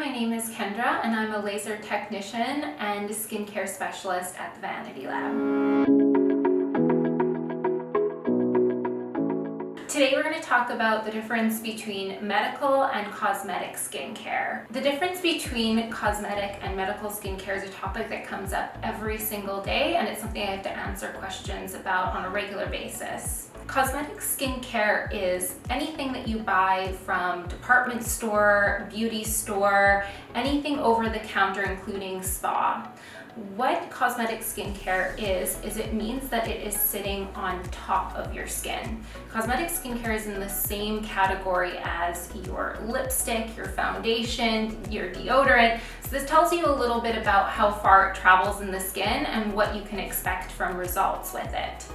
my name is Kendra and I'm a laser technician and skincare specialist at the Vanity Lab. Today we're going to talk about the difference between medical and cosmetic skincare. The difference between cosmetic and medical skincare is a topic that comes up every single day, and it's something I have to answer questions about on a regular basis. Cosmetic skincare is anything that you buy from department store, beauty store, anything over the counter, including spa. What cosmetic skincare is it means that it is sitting on top of your skin. Cosmetic skincare is in the same category as your lipstick, your foundation, your deodorant. So this tells you a little bit about how far it travels in the skin and what you can expect from results with it.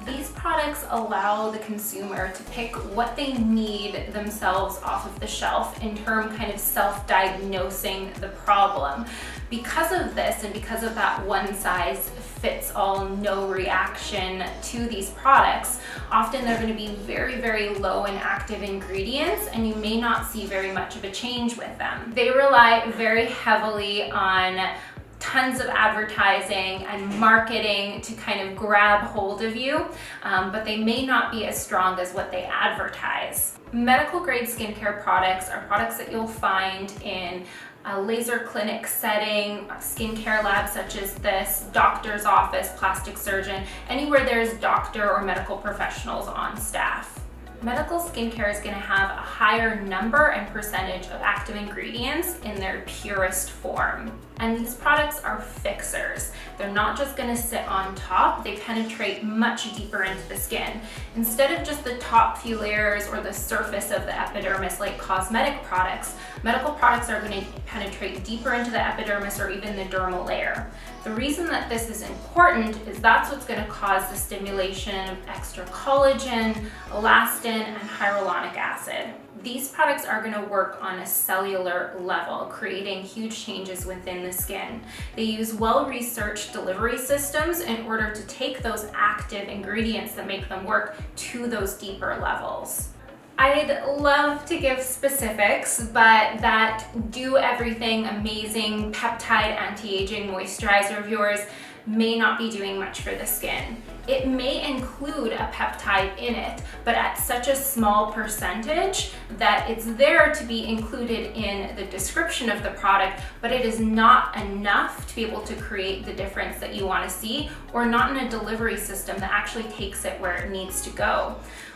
These products allow the consumer to pick what they need themselves off of the shelf in terms kind of self-diagnosing the problem. Because of this and because of that one size fits all no reaction to these products, often they're going to be very, very low in active ingredients and you may not see very much of a change with them. They rely very heavily on tons of advertising and marketing to kind of grab hold of you, but they may not be as strong as what they advertise. Medical grade skincare products are products that you'll find in a laser clinic setting, a skincare lab such as this, doctor's office, plastic surgeon, anywhere there's doctor or medical professionals on staff. Medical skincare is going to have a higher number and percentage of active ingredients in their purest form. And these products are fixers. They're not just going to sit on top, they penetrate much deeper into the skin. Instead of just the top few layers or the surface of the epidermis like cosmetic products, medical products are going to penetrate deeper into the epidermis or even the dermal layer. The reason that this is important is that's what's going to cause the stimulation of extra collagen, elastin, and hyaluronic acid. These products are going to work on a cellular level, creating huge changes within the skin. They use well-researched delivery systems in order to take those active ingredients that make them work to those deeper levels. I'd love to give specifics, but that do everything amazing peptide anti-aging moisturizer of yours may not be doing much for the skin. It may include a peptide in it, but at such a small percentage that it's there to be included in the description of the product, but it is not enough to be able to create the difference that you want to see, or not in a delivery system that actually takes it where it needs to go.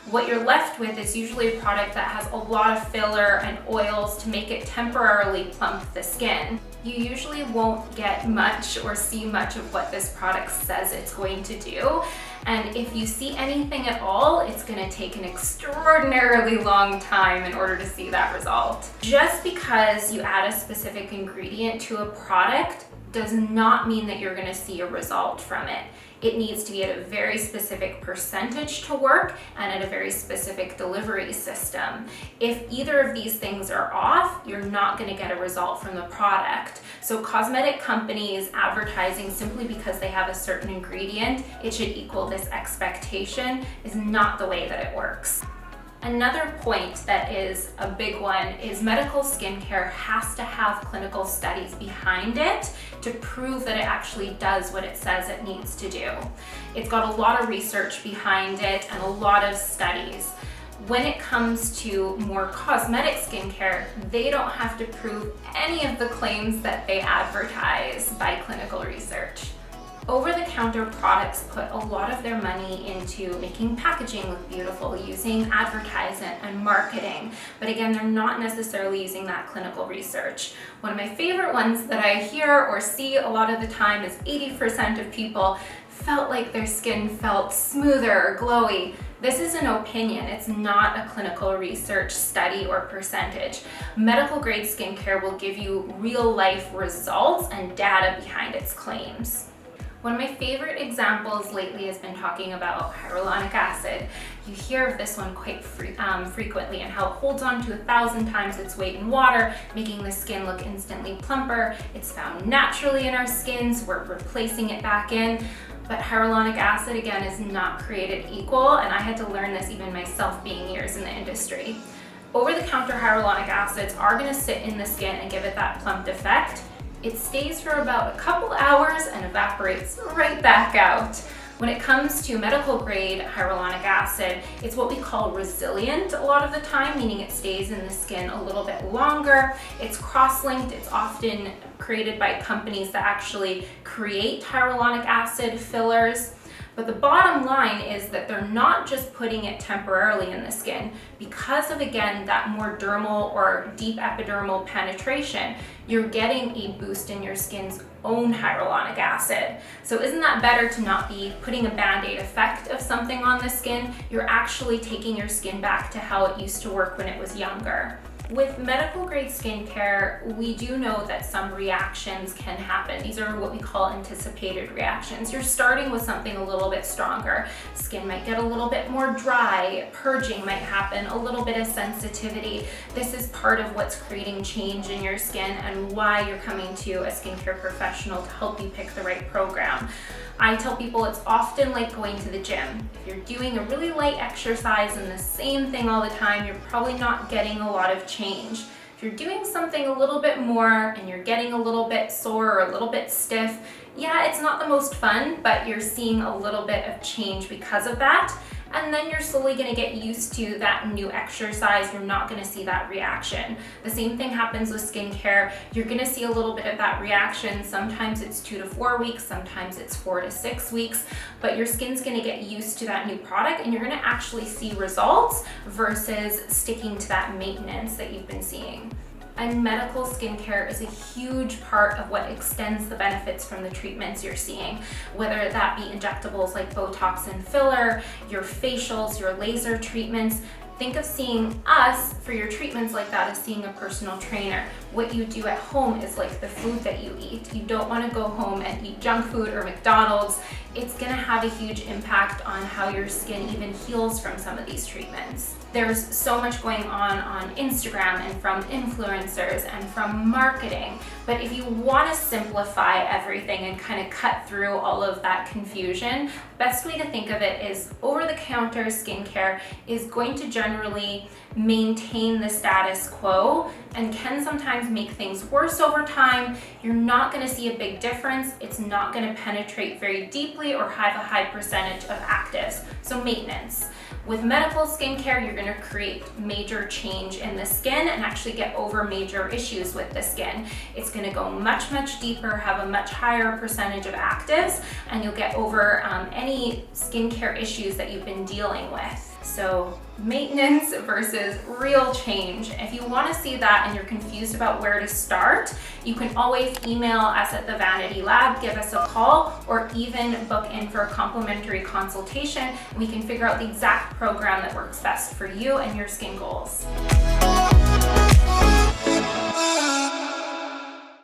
What you're left with is usually a product that has a lot of filler and oils to make it temporarily plump the skin. You usually won't get much or see much of what this product says it's going to do. And if you see anything at all, it's going to take an extraordinarily long time in order to see that result. Just because you add a specific ingredient to a product does not mean that you're going to see a result from it. It needs to be at a very specific percentage to work and at a very specific delivery system. If either of these things are off, you're not going to get a result from the product. So cosmetic companies advertising simply because they have a certain ingredient, it should equal this expectation, is not the way that it works. Another point that is a big one is medical skincare has to have clinical studies behind it to prove that it actually does what it says it needs to do. It's got a lot of research behind it and a lot of studies. When it comes to more cosmetic skincare, they don't have to prove any of the claims that they advertise by clinical research. Over-the-counter products put a lot of their money into making packaging look beautiful, using advertising and marketing, but again, they're not necessarily using that clinical research. One of my favorite ones that I hear or see a lot of the time is 80% of people felt like their skin felt smoother or glowy. This is an opinion, it's not a clinical research study or percentage. Medical grade skincare will give you real life results and data behind its claims. One of my favorite examples lately has been talking about hyaluronic acid. You hear of this one quite frequently and how it holds on to 1,000 times its weight in water, making the skin look instantly plumper. It's found naturally in our skins, we're replacing it back in. But hyaluronic acid, again, is not created equal, and I had to learn this even myself being years in the industry. Over-the-counter hyaluronic acids are going to sit in the skin and give it that plumped effect. It stays for about a couple hours and evaporates right back out. When it comes to medical grade hyaluronic acid, it's what we call resilient a lot of the time, meaning it stays in the skin a little bit longer. It's cross-linked. It's often created by companies that actually create hyaluronic acid fillers. But the bottom line is that they're not just putting it temporarily in the skin. Because of, again, that more dermal or deep epidermal penetration, you're getting a boost in your skin's own hyaluronic acid. So isn't that better to not be putting a band-aid effect of something on the skin? You're actually taking your skin back to how it used to work when it was younger. With medical grade skincare, we do know that some reactions can happen. These are what we call anticipated reactions. You're starting with something a little bit stronger. Skin might get a little bit more dry, purging might happen, a little bit of sensitivity. This is part of what's creating change in your skin and why you're coming to a skincare professional to help you pick the right program. I tell people it's often like going to the gym. If you're doing a really light exercise and the same thing all the time, you're probably not getting a lot of change. If you're doing something a little bit more and you're getting a little bit sore or a little bit stiff, yeah, it's not the most fun, but you're seeing a little bit of change because of that. And then you're slowly going to get used to that new exercise. You're not going to see that reaction. The same thing happens with skincare. You're going to see a little bit of that reaction. Sometimes it's 2 to 4 weeks, sometimes it's 4 to 6 weeks, but your skin's going to get used to that new product and you're going to actually see results versus sticking to that maintenance that you've been seeing. And medical skincare is a huge part of what extends the benefits from the treatments you're seeing, whether that be injectables like Botox and filler, your facials, your laser treatments. Think of seeing us for your treatments like that as seeing a personal trainer. What you do at home is like the food that you eat. You don't want to go home and eat junk food or McDonald's. It's going to have a huge impact on how your skin even heals from some of these treatments. There's so much going on Instagram and from influencers and from marketing. But if you want to simplify everything and kind of cut through all of that confusion, best way to think of it is over-the-counter skincare is going to generally maintain the status quo and can sometimes make things worse over time. You're not going to see a big difference. It's not going to penetrate very deeply or have a high percentage of actives. So maintenance. With medical skincare, you're going to create major change in the skin and actually get over major issues with the skin. It's going to go much, much deeper, have a much higher percentage of actives, and you'll get over any skincare issues that you've been dealing with. So maintenance versus real change. If you want to see that and you're confused about where to start, you can always email us at the Vanity Lab, give us a call, or even book in for a complimentary consultation. We can figure out the exact program that works best for you and your skin goals.